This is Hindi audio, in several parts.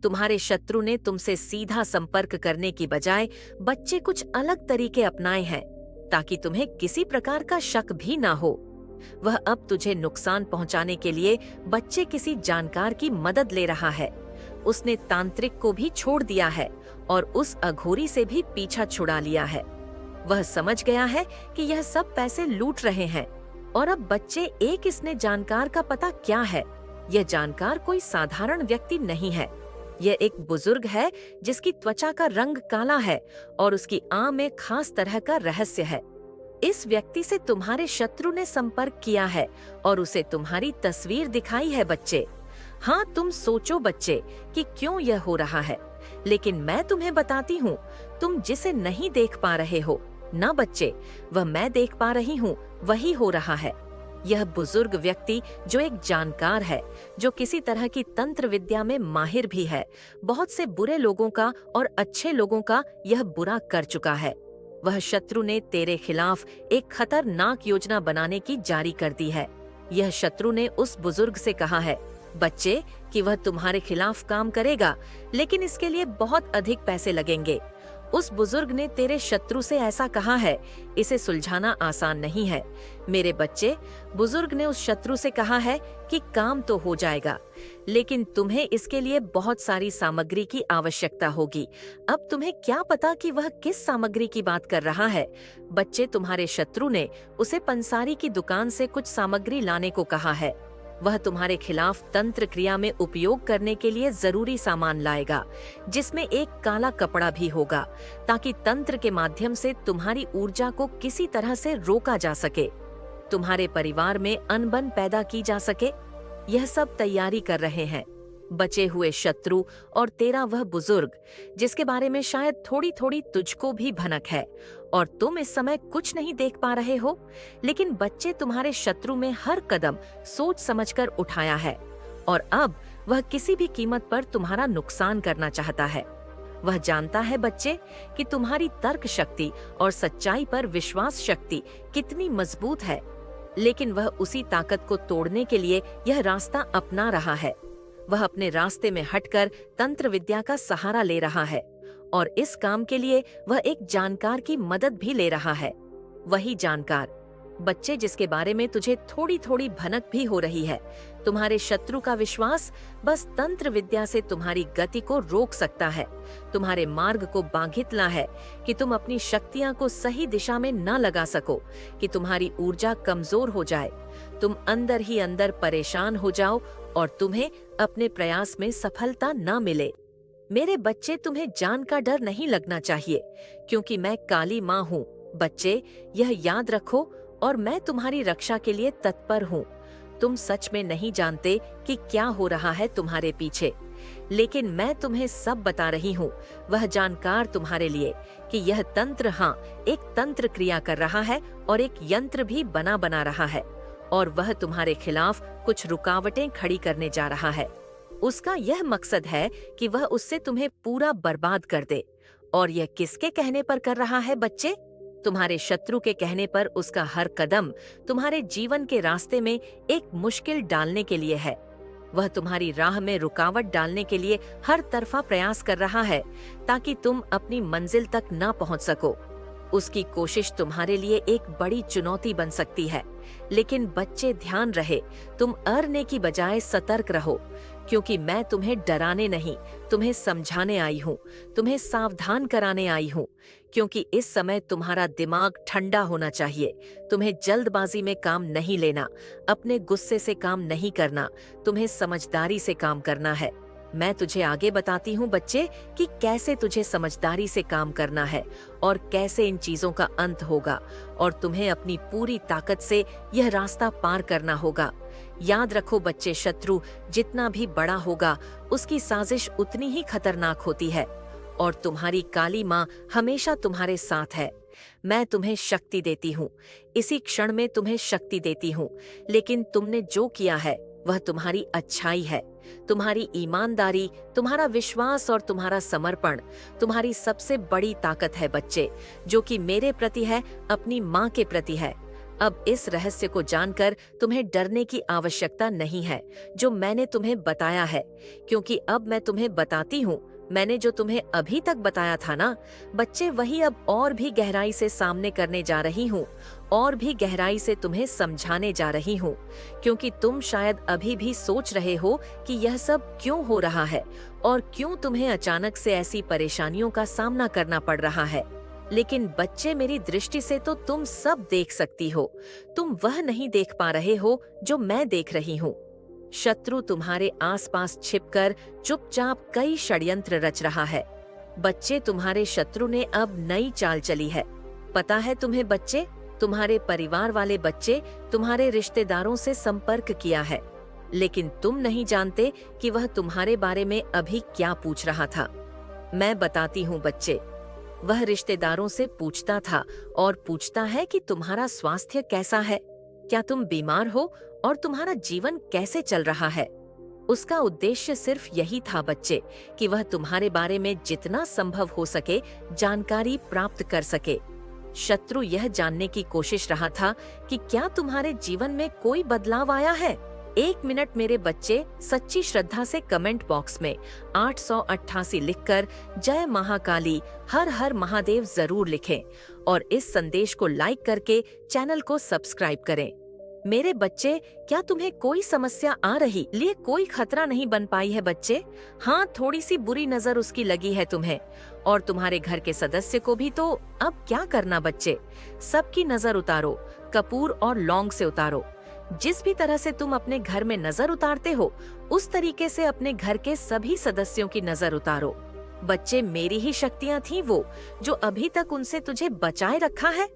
तुम्हारे शत्रु ने तुमसे सीधा संपर्क करने की बजाय बच्चे कुछ अलग तरीके अपनाए हैं ताकि तुम्हें किसी प्रकार का शक भी ना हो। वह अब तुझे नुकसान पहुंचाने के लिए बच्चे किसी जानकार की मदद ले रहा है। उसने तांत्रिक को भी छोड़ दिया है और उस अघोरी से भी पीछा छुड़ा लिया है। वह समझ गया है कि यह सब पैसे लूट रहे हैं और अब बच्चे एक इसने जानकार का पता क्या है। यह जानकार कोई साधारण व्यक्ति नहीं है। यह एक बुजुर्ग है जिसकी त्वचा का रंग काला है और उसकी आंख में खास तरह का रहस्य है। इस व्यक्ति से तुम्हारे शत्रु ने संपर्क किया है और उसे तुम्हारी तस्वीर दिखाई है बच्चे। हाँ, तुम सोचो बच्चे कि क्यों यह हो रहा है, लेकिन मैं तुम्हें बताती हूँ। तुम जिसे नहीं देख पा रहे हो ना बच्चे, वह मैं देख पा रही हूँ, वही हो रहा है। यह बुजुर्ग व्यक्ति जो एक जानकार है, जो किसी तरह की तंत्र विद्या में माहिर भी है, बहुत से बुरे लोगों का और अच्छे लोगों का यह बुरा कर चुका है। वह शत्रु ने तेरे खिलाफ एक खतरनाक योजना बनाने की जारी कर दी है। यह शत्रु ने उस बुजुर्ग से कहा है बच्चे कि वह तुम्हारे खिलाफ काम करेगा, लेकिन इसके लिए बहुत अधिक पैसे लगेंगे। उस बुजुर्ग ने तेरे शत्रु से ऐसा कहा है, इसे सुलझाना आसान नहीं है। मेरे बच्चे, बुजुर्ग ने उस शत्रु से कहा है कि काम तो हो जाएगा, लेकिन तुम्हें इसके लिए बहुत सारी सामग्री की आवश्यकता होगी। अब तुम्हें क्या पता कि वह किस सामग्री की बात कर रहा है। बच्चे, तुम्हारे शत्रु ने उसे पंसारी की दुकान से कुछ सामग्री लाने को कहा है। वह तुम्हारे खिलाफ तंत्र क्रिया में उपयोग करने के लिए जरूरी सामान लाएगा, जिसमें एक काला कपड़ा भी होगा, ताकि तंत्र के माध्यम से तुम्हारी ऊर्जा को किसी तरह से रोका जा सके, तुम्हारे परिवार में अनबन पैदा की जा सके। यह सब तैयारी कर रहे हैं बचे हुए शत्रु और तेरा वह बुजुर्ग, जिसके बारे में शायद थोड़ी थोड़ी तुझको भी भनक है और तुम इस समय कुछ नहीं देख पा रहे हो। लेकिन बच्चे, तुम्हारे शत्रु में हर कदम सोच समझकर उठाया है और अब वह किसी भी कीमत पर तुम्हारा नुकसान करना चाहता है। वह जानता है बच्चे कि तुम्हारी तर्क शक्ति और सच्चाई पर विश्वास शक्ति कितनी मजबूत है, लेकिन वह उसी ताकत को तोड़ने के लिए यह रास्ता अपना रहा है। वह अपने रास्ते में हटकर तंत्र विद्या का सहारा ले रहा है और इस काम के लिए वह एक जानकार की मदद भी ले रहा है। वही जानकार बच्चे जिसके बारे में तुझे थोड़ी थोड़ी भनक भी हो रही है। तुम्हारे शत्रु का विश्वास बस तंत्र विद्या से तुम्हारी गति को रोक सकता है, तुम्हारे मार्ग को बांधितला है कि तुम अपनी शक्तियां को सही दिशा में न लगा सको, कि तुम्हारी ऊर्जा कमजोर हो जाए, तुम अंदर ही अंदर परेशान हो जाओ और तुम्हें अपने प्रयास में सफलता न मिले। मेरे बच्चे, तुम्हें जान का डर नहीं लगना चाहिए, क्योंकि मैं काली माँ हूँ। बच्चे, यह याद रखो और मैं तुम्हारी रक्षा के लिए तत्पर हूँ। तुम सच में नहीं जानते कि क्या हो रहा है तुम्हारे पीछे, लेकिन मैं तुम्हें सब बता रही हूँ। वह जानकार तुम्हारे लिए कि यह तंत्र, हाँ, एक तंत्र क्रिया कर रहा है और एक यंत्र भी बना बना रहा है, और वह तुम्हारे खिलाफ कुछ रुकावटें खड़ी करने जा रहा है। उसका यह मकसद है कि वह उससे तुम्हें पूरा बर्बाद कर दे। और यह किसके कहने पर कर रहा है बच्चे? तुम्हारे शत्रु के कहने पर उसका हर कदम तुम्हारे जीवन के रास्ते में एक मुश्किल डालने के लिए है। वह तुम्हारी राह में रुकावट डालने के लिए हर तरफा प्रयास कर रहा है, ताकि तुम अपनी मंजिल तक ना पहुंच सको। उसकी कोशिश तुम्हारे लिए एक बड़ी चुनौती बन सकती है, लेकिन बच्चे, ध्यान रहे, तुम अरने की बजाय सतर्क रहो, क्योंकि मैं तुम्हें डराने नहीं, तुम्हें समझाने आई हूँ, तुम्हें सावधान कराने आई हूँ। क्योंकि इस समय तुम्हारा दिमाग ठंडा होना चाहिए। तुम्हें जल्दबाजी में काम नहीं लेना, अपने गुस्से से काम नहीं करना, तुम्हें समझदारी से काम करना है। मैं तुझे आगे बताती हूँ बच्चे कि कैसे तुझे समझदारी से काम करना है और कैसे इन चीजों का अंत होगा, और तुम्हें अपनी पूरी ताकत से यह रास्ता पार करना होगा। याद रखो बच्चे, शत्रु जितना भी बड़ा होगा, उसकी साजिश उतनी ही खतरनाक होती है, और तुम्हारी काली माँ हमेशा तुम्हारे साथ है। मैं तुम्हें शक्ति देती हूँ, इसी क्षण में तुम्हें शक्ति देती हूँ, लेकिन तुमने जो किया है वह तुम्हारी अच्छाई है। तुम्हारी ईमानदारी, तुम्हारा विश्वास और तुम्हारा समर्पण तुम्हारी सबसे बड़ी ताकत है बच्चे, जो कि मेरे प्रति है, अपनी माँ के प्रति है। अब इस रहस्य को जानकर तुम्हें डरने की आवश्यकता नहीं है जो मैंने तुम्हें बताया है, क्योंकि अब मैं तुम्हें बताती हूँ। मैंने जो तुम्हें अभी तक बताया था ना बच्चे, वही अब और भी गहराई से सामने करने जा रही हूँ, और भी गहराई से तुम्हें समझाने जा रही हूँ, क्योंकि तुम शायद अभी भी सोच रहे हो कि यह सब क्यों हो रहा है और क्यों तुम्हें अचानक से ऐसी परेशानियों का सामना करना पड़ रहा है। लेकिन बच्चे, मेरी दृष्टि से तो तुम सब देख सकती हो, तुम वह नहीं देख पा रहे हो जो मैं देख रही हूँ। शत्रु तुम्हारे आसपास छिपकर चुपचाप कई षड्यंत्र रच रहा है। बच्चे, तुम्हारे शत्रु ने अब नई चाल चली है। पता है तुम्हें बच्चे, तुम्हारे परिवार वाले बच्चे तुम्हारे रिश्तेदारों से संपर्क किया है, लेकिन तुम नहीं जानते कि वह तुम्हारे बारे में अभी क्या पूछ रहा था। मैं बताती हूँ बच्चे, वह रिश्तेदारों से पूछता था और पूछता है कि तुम्हारा स्वास्थ्य कैसा है, क्या तुम बीमार हो और तुम्हारा जीवन कैसे चल रहा है। उसका उद्देश्य सिर्फ यही था बच्चे कि वह तुम्हारे बारे में जितना संभव हो सके जानकारी प्राप्त कर सके। शत्रु यह जानने की कोशिश रहा था कि क्या तुम्हारे जीवन में कोई बदलाव आया है। 1 मिनट मेरे बच्चे, सच्ची श्रद्धा से कमेंट बॉक्स में 888 लिखकर जय महाकाली हर हर महादेव जरूर लिखें और इस संदेश को लाइक करके चैनल को सब्सक्राइब करें। मेरे बच्चे, क्या तुम्हें कोई समस्या आ रही लिए कोई खतरा नहीं बन पाई है बच्चे? हाँ, थोड़ी सी बुरी नजर उसकी लगी है तुम्हें और तुम्हारे घर के सदस्य को भी, तो अब क्या करना बच्चे? सबकी नजर उतारो, कपूर और लौंग से उतारो। जिस भी तरह से तुम अपने घर में नजर उतारते हो उस तरीके से अपने घर के सभी सदस्यों की नजर उतारो। बच्चे, मेरी ही शक्तियाँ थी वो जो अभी तक उनसे तुझे बचाए रखा है।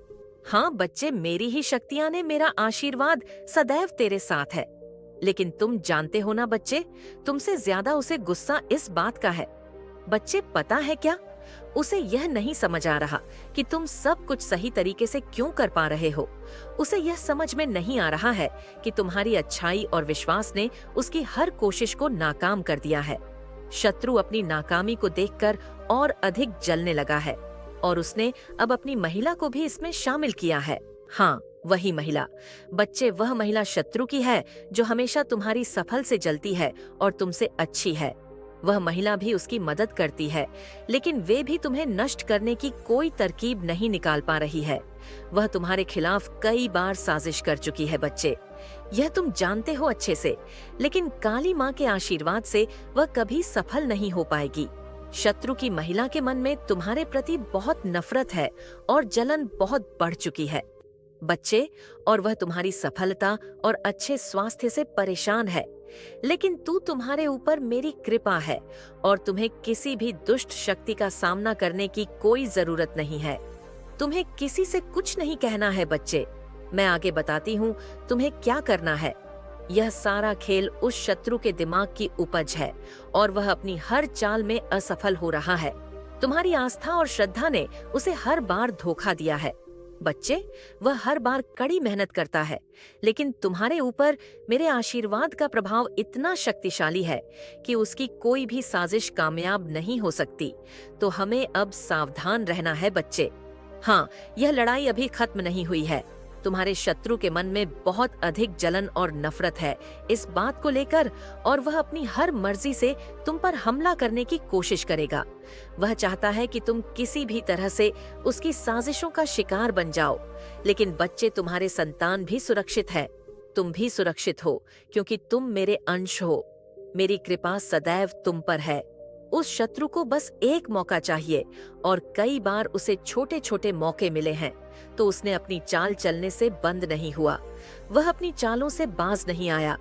हाँ बच्चे, मेरी ही शक्तियाँ ने, मेरा आशीर्वाद सदैव तेरे साथ है। लेकिन तुम जानते हो ना बच्चे, तुमसे ज्यादा उसे गुस्सा इस बात का है। बच्चे, पता है क्या, उसे यह नहीं समझ आ रहा कि तुम सब कुछ सही तरीके से क्यों कर पा रहे हो। उसे यह समझ में नहीं आ रहा है कि तुम्हारी अच्छाई और विश्वास ने उसकी हर कोशिश को नाकाम कर दिया है। शत्रु अपनी नाकामी को देखकर और अधिक जलने लगा है और उसने अब अपनी महिला को भी इसमें शामिल किया है। हाँ, वही महिला। बच्चे, वह महिला शत्रु की है जो हमेशा तुम्हारी सफल से जलती है और तुमसे अच्छी है। वह महिला भी उसकी मदद करती है, लेकिन वे भी तुम्हें नष्ट करने की कोई तरकीब नहीं निकाल पा रही है। वह तुम्हारे खिलाफ कई बार साजिश कर चुकी है बच्चे, यह तुम जानते हो अच्छे से, लेकिन काली माँ के आशीर्वाद से वह कभी सफल नहीं हो पाएगी। शत्रु की महिला के मन में तुम्हारे प्रति बहुत नफरत है और जलन बहुत बढ़ चुकी है बच्चे, और वह तुम्हारी सफलता और अच्छे स्वास्थ्य से परेशान है। लेकिन तुम्हारे ऊपर मेरी कृपा है और तुम्हें किसी भी दुष्ट शक्ति का सामना करने की कोई जरूरत नहीं है। तुम्हें किसी से कुछ नहीं कहना है बच्चे। मैं आगे बताती हूँ तुम्हें क्या करना है। यह सारा खेल उस शत्रु के दिमाग की उपज है और वह अपनी हर चाल में असफल हो रहा है। तुम्हारी आस्था और श्रद्धा ने उसे हर बार धोखा दिया है बच्चे। वह हर बार कड़ी मेहनत करता है, लेकिन तुम्हारे ऊपर मेरे आशीर्वाद का प्रभाव इतना शक्तिशाली है कि उसकी कोई भी साजिश कामयाब नहीं हो सकती। तो हमें अब सावधान रहना है बच्चे। हाँ, यह लड़ाई अभी खत्म नहीं हुई है। तुम्हारे शत्रु के मन में बहुत अधिक जलन और नफरत है इस बात को लेकर, और वह अपनी हर मर्जी से तुम पर हमला करने की कोशिश करेगा। वह चाहता है कि तुम किसी भी तरह से उसकी साजिशों का शिकार बन जाओ। लेकिन बच्चे, तुम्हारे संतान भी सुरक्षित है, तुम भी सुरक्षित हो, क्योंकि तुम मेरे अंश हो। मेरी कृपा सदैव तुम पर है। उस शत्रु को बस एक मौका चाहिए, और कई बार उसे छोटे छोटे मौके मिले हैं, तो उसने अपनी चाल चलने से बंद नहीं हुआ। वह अपनी चालों से बाज नहीं आया।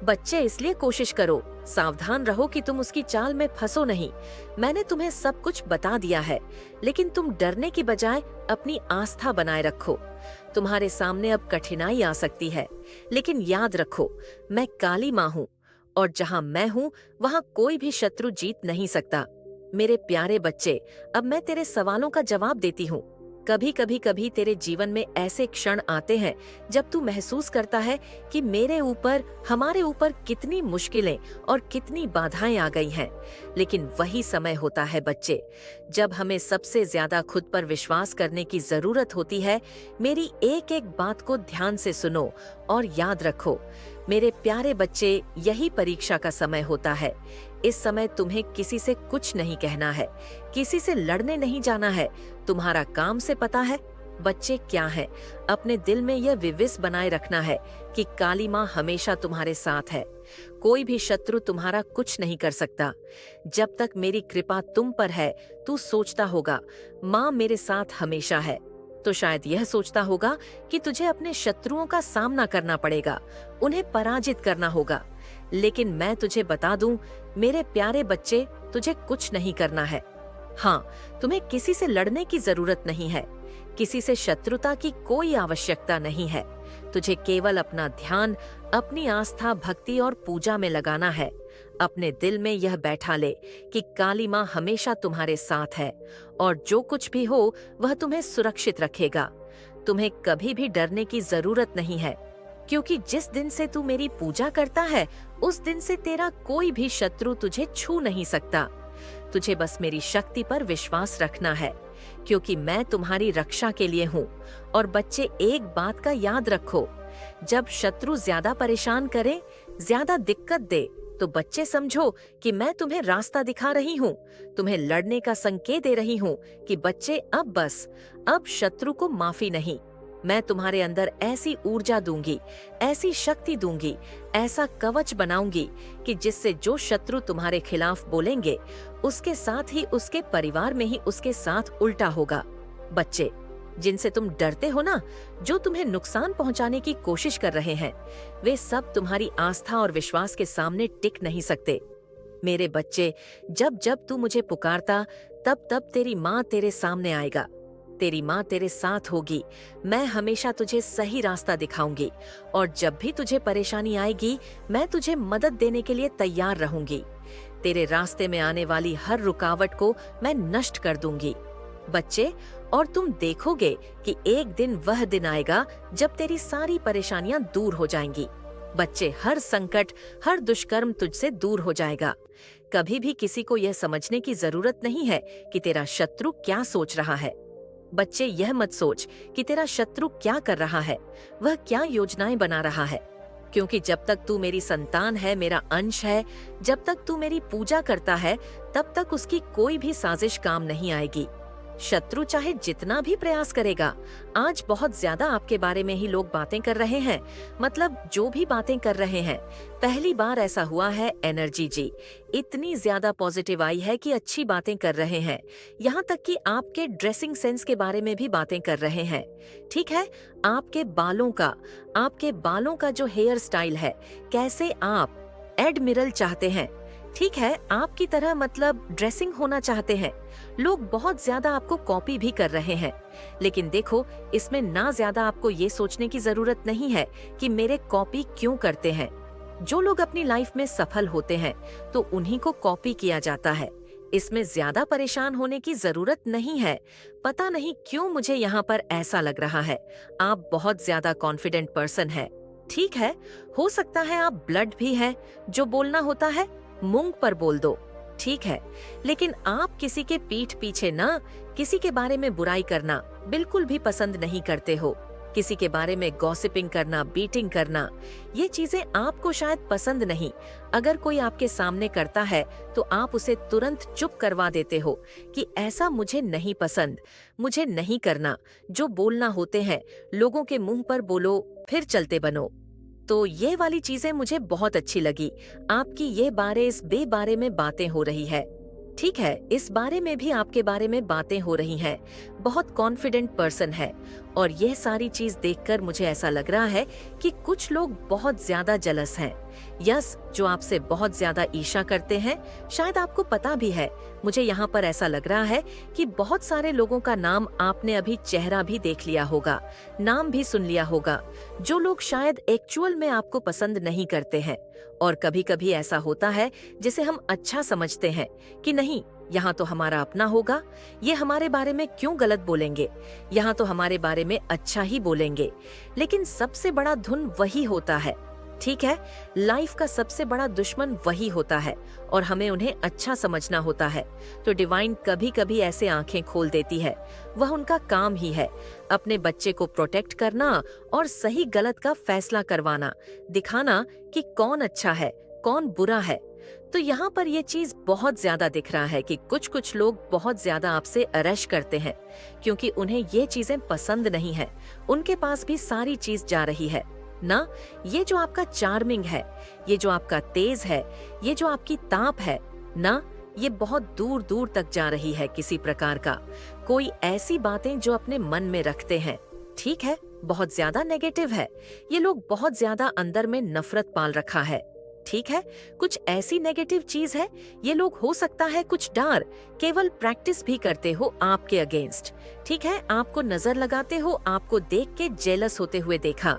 बच्चे, इसलिए कोशिश करो, सावधान रहो कि तुम उसकी चाल में फंसो नहीं। मैंने तुम्हें सब कुछ बता दिया है, लेकिन तुम डरने की बजाय अपनी आस्था बनाए रखो। तुम्हारे सामने अब कठिनाई आ सकती है, लेकिन याद रखो, मैं काली माँ हूँ, और जहाँ मैं हूँ वहाँ कोई भी शत्रु जीत नहीं सकता। मेरे प्यारे बच्चे, अब मैं तेरे सवालों का जवाब देती हूँ। कभी तेरे जीवन में ऐसे क्षण आते हैं जब तू महसूस करता है कि हमारे ऊपर कितनी मुश्किलें और कितनी बाधाएं आ गई हैं। लेकिन वही समय होता है बच्चे, जब हमें सबसे ज्यादा खुद पर विश्वास करने की जरूरत होती है। मेरी एक एक बात को ध्यान से सुनो और याद रखो मेरे प्यारे बच्चे, यही परीक्षा का समय होता है। इस समय तुम्हें किसी से कुछ नहीं कहना है, किसी से लड़ने नहीं जाना है। तुम्हारा काम से पता है बच्चे क्या है, अपने दिल में यह विविस बनाए रखना है कि काली माँ हमेशा तुम्हारे साथ है। कोई भी शत्रु तुम्हारा कुछ नहीं कर सकता। जब तक मेरी कृपा तुम पर है, तू सोचता होगा माँ मेरे साथ हमेशा है, तो शायद यह सोचता होगा कि तुझे अपने शत्रुओं का सामना करना पड़ेगा, उन्हें पराजित करना होगा। लेकिन मैं तुझे बता दूं मेरे प्यारे बच्चे, तुझे कुछ नहीं करना है। हाँ, तुम्हें किसी से लड़ने की जरूरत नहीं है, किसी से शत्रुता की कोई आवश्यकता नहीं है। तुझे केवल अपना ध्यान, अपनी आस्था, भक्ति और पूजा में लगाना है। अपने दिल में यह बैठा ले कि काली माँ हमेशा तुम्हारे साथ है और जो कुछ भी हो वह तुम्हें सुरक्षित रखेगा। तुम्हें कभी भी डरने की जरूरत नहीं है, क्योंकि जिस दिन से तू मेरी पूजा करता है उस दिन से तेरा कोई भी शत्रु तुझे छू नहीं सकता। तुझे बस मेरी शक्ति पर विश्वास रखना है, क्योंकि मैं तुम्हारी रक्षा के लिए हूँ। और बच्चे, एक बात का याद रखो, जब शत्रु ज्यादा परेशान करे, ज्यादा दिक्कत दे, तो बच्चे समझो कि मैं तुम्हें रास्ता दिखा रही हूँ, तुम्हें लड़ने का संकेत दे रही हूँ कि बच्चे अब शत्रु को माफी नहीं। मैं तुम्हारे अंदर ऐसी ऊर्जा दूंगी, ऐसी शक्ति दूंगी, ऐसा कवच बनाऊंगी कि जिससे जो शत्रु तुम्हारे खिलाफ बोलेंगे उसके साथ ही उसके परिवार में ही उसके साथ उल्टा होगा। बच्चे, जिनसे तुम डरते हो ना, जो तुम्हें नुकसान पहुंचाने की कोशिश कर रहे हैं, वे सब तुम्हारी आस्था और विश्वास के सामने टिक नहीं सकते। मेरे बच्चे, जब जब तू मुझे पुकारता तब तब तेरी माँ तेरे सामने आएगा, तेरी माँ तेरे साथ होगी। मैं हमेशा तुझे सही रास्ता दिखाऊंगी और जब भी तुझे परेशानी आएगी मैं तुझे मदद देने के लिए तैयार रहूंगी। तेरे रास्ते में आने वाली हर रुकावट को मैं नष्ट कर दूंगी बच्चे, और तुम देखोगे कि एक दिन वह दिन आएगा जब तेरी सारी परेशानियां दूर हो जाएंगी। बच्चे, हर संकट, हर दुष्कर्म तुझसे दूर हो जाएगा। कभी भी किसी को यह समझने की जरूरत नहीं है कि तेरा शत्रु क्या सोच रहा है। बच्चे, यह मत सोच कि तेरा शत्रु क्या कर रहा है, वह क्या योजनाएं बना रहा है, क्योंकि जब तक तू मेरी संतान है, मेरा अंश है, जब तक तू मेरी पूजा करता है, तब तक उसकी कोई भी साजिश काम नहीं आएगी। शत्रु चाहे जितना भी प्रयास करेगा, आज बहुत ज्यादा आपके बारे में ही लोग बातें कर रहे हैं, मतलब जो भी बातें कर रहे हैं, पहली बार ऐसा हुआ है एनर्जी जी, इतनी ज्यादा पॉजिटिव आई है कि अच्छी बातें कर रहे हैं। यहाँ तक कि आपके ड्रेसिंग सेंस के बारे में भी बातें कर रहे हैं। ठीक है, आपके बालों का जो हेयर स्टाइल है, कैसे आप एडमिरल चाहते हैं, ठीक है, आपकी तरह मतलब ड्रेसिंग होना चाहते हैं। लोग बहुत ज्यादा आपको कॉपी भी कर रहे हैं, लेकिन देखो, इसमें ना ज्यादा आपको ये सोचने की जरूरत नहीं है कि मेरे कॉपी क्यों करते हैं। जो लोग अपनी लाइफ में सफल होते हैं तो उन्हीं को कॉपी किया जाता है। इसमें ज्यादा परेशान होने की जरूरत नहीं है। पता नहीं क्यों मुझे यहाँ पर ऐसा लग रहा है, आप बहुत ज्यादा कॉन्फिडेंट पर्सन है। ठीक है, हो सकता है आप ब्लड भी है, जो बोलना होता है मूंग पर बोल दो, ठीक है, लेकिन आप किसी के पीठ पीछे ना किसी के बारे में बुराई करना बिल्कुल भी पसंद नहीं करते हो। किसी के बारे में गॉसिपिंग करना, बीटिंग करना, ये चीजें आपको शायद पसंद नहीं। अगर कोई आपके सामने करता है तो आप उसे तुरंत चुप करवा देते हो कि ऐसा मुझे नहीं पसंद, मुझे नहीं करना। जो बोलना होते हैं लोगों के मुंह पर बोलो, फिर चलते बनो। तो ये वाली चीजें मुझे बहुत अच्छी लगी। आपकी इस बारे में बातें हो रही है, ठीक है, इस बारे में भी आपके बारे में बातें हो रही हैं। बहुत कॉन्फिडेंट पर्सन है, और यह सारी चीज देखकर मुझे ऐसा लग रहा है कि कुछ लोग बहुत ज्यादा जलस हैं। यस, जो आपसे बहुत ज्यादा ईर्ष्या करते हैं। शायद आपको पता भी है, मुझे यहाँ पर ऐसा लग रहा है कि बहुत सारे लोगों का नाम आपने अभी चेहरा भी देख लिया होगा, नाम भी सुन लिया होगा, जो लोग शायद एक्चुअल में आपको पसंद नहीं करते हैं। और कभी कभी ऐसा होता है जिसे हम अच्छा समझते हैं कि नहीं, यहाँ तो हमारा अपना होगा, ये हमारे बारे में क्यों गलत बोलेंगे, यहाँ तो हमारे बारे में अच्छा ही बोलेंगे। लेकिन सबसे बड़ा धुन वही होता है, ठीक है। लाइफ का सबसे बड़ा दुश्मन वही होता है और हमें उन्हें अच्छा समझना होता है। तो डिवाइन कभी कभी ऐसे आंखें खोल देती है, वह उनका काम ही है, अपने बच्चे को प्रोटेक्ट करना और सही गलत का फैसला करवाना, दिखाना कि कौन अच्छा है कौन बुरा है। तो यहाँ पर ये चीज बहुत ज्यादा दिख रहा है कि कुछ लोग बहुत ज्यादा आपसे अरश करते हैं क्योंकि उन्हें ये चीजें पसंद नहीं है। उनके पास भी सारी चीज जा रही है ना, ये जो आपका चार्मिंग है, ये जो आपका तेज है, ये जो आपकी ताप है ना, ये बहुत दूर दूर तक जा रही है किसी प्रकार का। कोई ऐसी बातें जो अपने मन में रखते हैं, ठीक है, बहुत ज्यादा नेगेटिव है। ये लोग बहुत ज्यादा अंदर में नफरत पाल रखा है, ठीक है। कुछ ऐसी नेगेटिव चीज है, ये लोग हो सकता है कुछ डर केवल प्रैक्टिस भी करते हो आपके अगेंस्ट, ठीक है। आपको नजर लगाते हो, आपको देख के जेलस होते हुए देखा।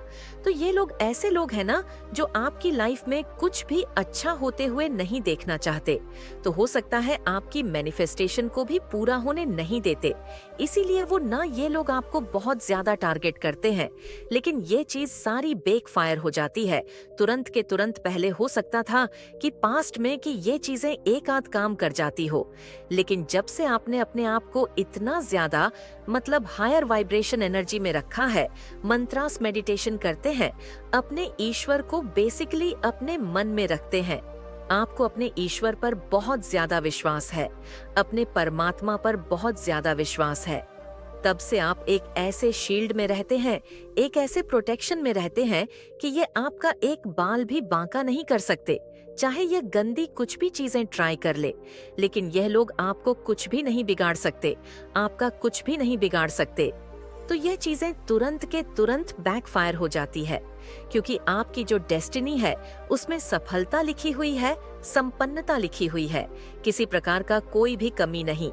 तो ये लोग ऐसे लोग हैं ना जो आपकी लाइफ में कुछ भी अच्छा होते हुए नहीं देखना चाहते। तो हो सकता है आपकी मैनिफेस्टेशन को भी पूरा होने नहीं देते, इसीलिए वो ना ये लोग आपको बहुत ज्यादा टारगेट करते हैं। लेकिन ये चीज सारी बेक फायर हो जाती है तुरंत के तुरंत। पहले हो सकता था कि पास्ट में कि ये चीजें एक आध काम कर जाती हो, लेकिन जब से आपने अपने आप को इतना ज्यादा मतलब हायर वाइब्रेशन एनर्जी में रखा है, मंत्रास मेडिटेशन करते हैं, अपने ईश्वर को बेसिकली अपने मन में रखते हैं, आपको अपने ईश्वर पर बहुत ज्यादा विश्वास है, अपने परमात्मा पर बहुत ज्यादा विश्वास है, तब से आप एक ऐसे शील्ड में रहते हैं, एक ऐसे प्रोटेक्शन में रहते हैं कि ये आपका एक बाल भी बांका नहीं कर सकते, चाहे ये गंदी कुछ भी चीजें ट्राई कर ले। लेकिन यह लोग आपको कुछ भी नहीं बिगाड़ सकते, आपका कुछ भी नहीं बिगाड़ सकते। तो यह चीजें तुरंत के तुरंत बैकफायर हो जाती है क्योंकि आपकी जो डेस्टिनी है उसमें सफलता लिखी हुई है, संपन्नता लिखी हुई है, किसी प्रकार का कोई भी कमी नहीं।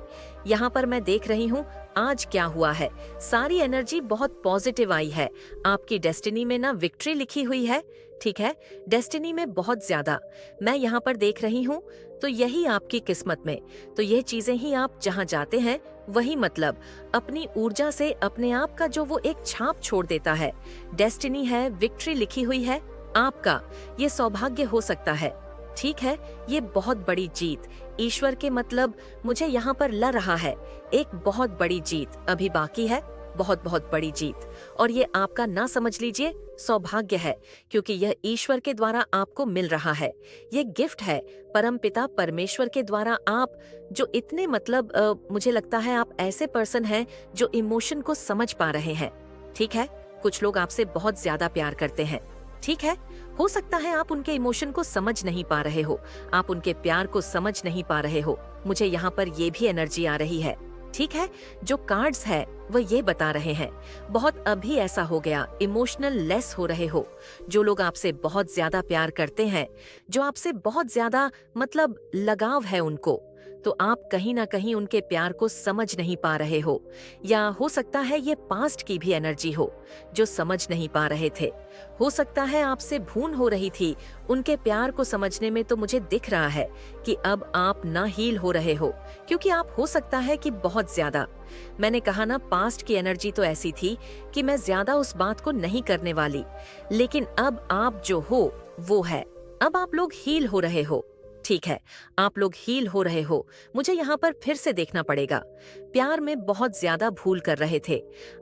यहाँ पर मैं देख रही हूँ आज क्या हुआ है, सारी एनर्जी बहुत पॉजिटिव आई है। आपकी डेस्टिनी में ना विक्ट्री लिखी हुई है, ठीक है, डेस्टिनी में बहुत ज्यादा मैं यहाँ पर देख रही हूँ। तो यही आपकी किस्मत में, तो यह चीजें ही आप जहाँ जाते हैं वही मतलब अपनी ऊर्जा से अपने आप का जो वो एक छाप छोड़ देता है। डेस्टिनी है, विक्ट्री लिखी हुई है आपका, ये सौभाग्य हो सकता है, ठीक है। ये बहुत बड़ी जीत ईश्वर के मतलब मुझे यहाँ पर लग रहा है, एक बहुत बड़ी जीत अभी बाकी है, बहुत बहुत बड़ी जीत। और ये आपका ना समझ लीजिए सौभाग्य है क्योंकि यह ईश्वर के द्वारा आपको मिल रहा है, ये गिफ्ट है परमपिता परमेश्वर के द्वारा। आप जो इतने मतलब मुझे लगता है आप ऐसे पर्सन हैं जो इमोशन को समझ पा रहे हैं, ठीक है। कुछ लोग आपसे बहुत ज्यादा प्यार करते हैं, ठीक है। हो सकता है आप उनके इमोशन को समझ नहीं पा रहे हो, आप उनके प्यार को समझ नहीं पा रहे हो। मुझे यहाँ पर ये भी एनर्जी आ रही है, ठीक है। जो कार्ड्स है वो ये बता रहे हैं बहुत अभी ऐसा हो गया, इमोशनल लेस हो रहे हो। जो लोग आपसे बहुत ज्यादा प्यार करते हैं, जो आपसे बहुत ज्यादा मतलब लगाव है उनको, तो आप कहीं ना कहीं उनके प्यार को समझ नहीं पा रहे हो। या हो सकता है ये पास्ट की भी एनर्जी हो जो समझ नहीं पा रहे थे। हो सकता है आपसे भूल हो रही थी उनके प्यार को समझने में। तो मुझे दिख रहा है कि अब आप ना हील हो रहे हो क्योंकि आप हो सकता है कि बहुत ज्यादा, मैंने कहा ना पास्ट की एनर्जी तो ऐसी थी कि मैं ज्यादा उस बात को नहीं करने वाली, लेकिन अब आप जो हो वो है। अब आप लोग हील हो रहे हो, ठीक है, आप लोग हील हो रहे हो। मुझे यहाँ पर फिर से देखना पड़ेगा, प्यार में बहुत ज्यादा भूल कर रहे थे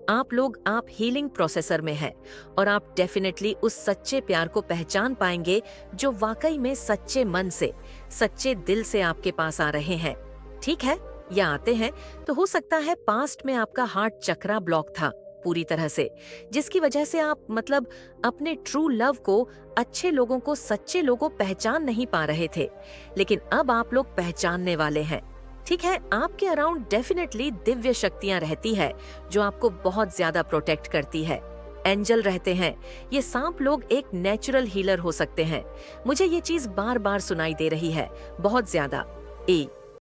आप लोग। आप हीलिंग प्रोसेसर में हैं और आप डेफिनेटली उस सच्चे प्यार को पहचान पाएंगे जो वाकई में सच्चे मन से, सच्चे दिल से आपके पास आ रहे हैं, ठीक है, या आते हैं। तो हो सकता है पास्ट में आपका हार्ट चक्रा ब्लॉक था पूरी तरह से, जिसकी वजह से आप मतलब अपने ट्रू लव को, अच्छे लोगों को, सच्चे लोगों पहचान नहीं पा रहे थे। लेकिन अब आप लोग पहचानने वाले हैं, ठीक है। आपके अराउंड डेफिनेटली दिव्य शक्तियां रहती है जो आपको बहुत ज्यादा प्रोटेक्ट करती है। एंजल रहते हैं, ये सांप लोग एक नेचुरल हीलर हो सकते हैं। मुझे ये चीज बार बार सुनाई दे रही है बहुत ज्यादा।